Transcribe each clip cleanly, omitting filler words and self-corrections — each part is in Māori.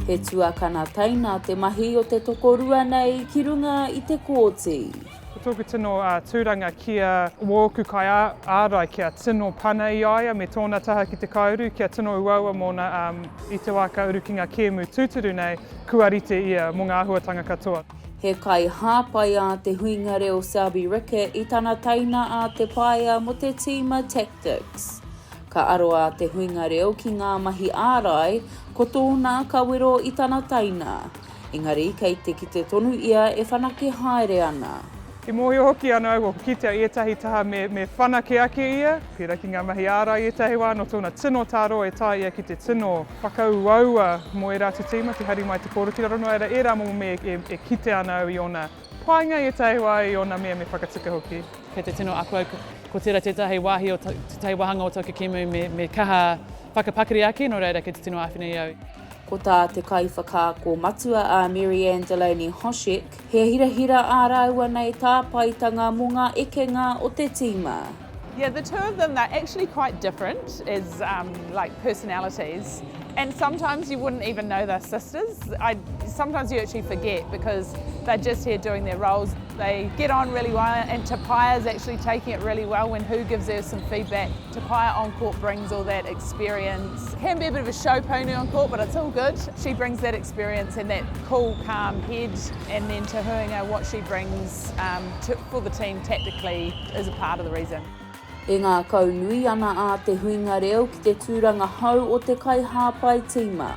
He tuakana taina te mahi o te tokorua nei ki runga I te kōti. Ko tōku tino tūranga kia wōku kai ārai kia tino pana I aia me tōna taha ki te kauru kia tino uaua mōna I te waka urukinga kēmu tūturu nei kua rite ia mō ngā āhuatanga katoa. He kai hāpai a te huingare o Selby-Rickit I tana taina a te paia mo te tīma Tactix. Ka aro a te huingare o ki ngā mahi ārai ko tōna kawero I tana taina. Engari kei te ki te tonu ia e whanake haere ana. I mohi hoki ana o kitea etahi taha me whanake ake ia. Pira ki ngā mahi ārai etahi wā no tōna tino tāro e tā ia ki te tino whakauaua mo e rātu tīma, te hari mai te kōrukira rono era e rā mo me e kite ana I ona painga etahi wā I ona mea me whakatika hoki. Kei te tino aku ko tērā tētahi wāhi o tētahi wahanga o tauka kēmu me kaha whakapakari ake, no reira kei te tino āwhina I au. Ko tā te kaiwhakaako matua a Marianne Delaney-Hoshek, he hirahira āraua nei tāpaitanga mō ngā ekenga o te tīma. Yeah, the two of them, they're actually quite different as like personalities. And sometimes you wouldn't even know they're sisters. Sometimes you actually forget because they're just here doing their roles. They get on really well, and Tapaya's actually taking it really well when Hu gives her some feedback. Tapaya on court brings all that experience. Can be a bit of a show pony on court, but it's all good. She brings that experience and that cool, calm head, and then to Huinga, what she brings for the team tactically is a part of the reason. E ngā kaunui ana a te huinga reo ki te tūranga hau o te kai hāpai tīma.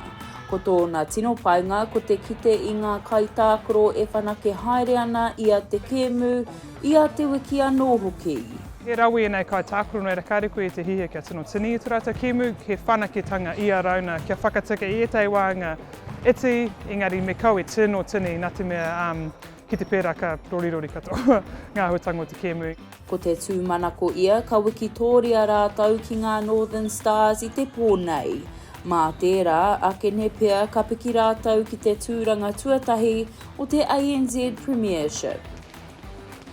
Ko tōna tino painga ko te kite I ngā kai tākoro e whanake haere ana I a te kēmu, I a te wiki anō hoki. He rawi nei kai tākoro nei rakariku I te hihe kia tino tini I tūrata kēmu, he whanaketanga I a rauna kia whakatika I etai wānga iti, engari me kau e tino tini nā te mea ki te pērā ka rorirori katoa ngā hutanga o te kēmu. Ko te tūmanako ia, ka wiki tōria rātau ki ngā Northern Stars I te pōnei. Mā tērā, ake ne pea ka piki rātau ki te tūranga tuatahi o te ANZ Premiership.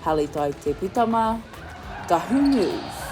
Halle Taite-Pitama, Tahu News.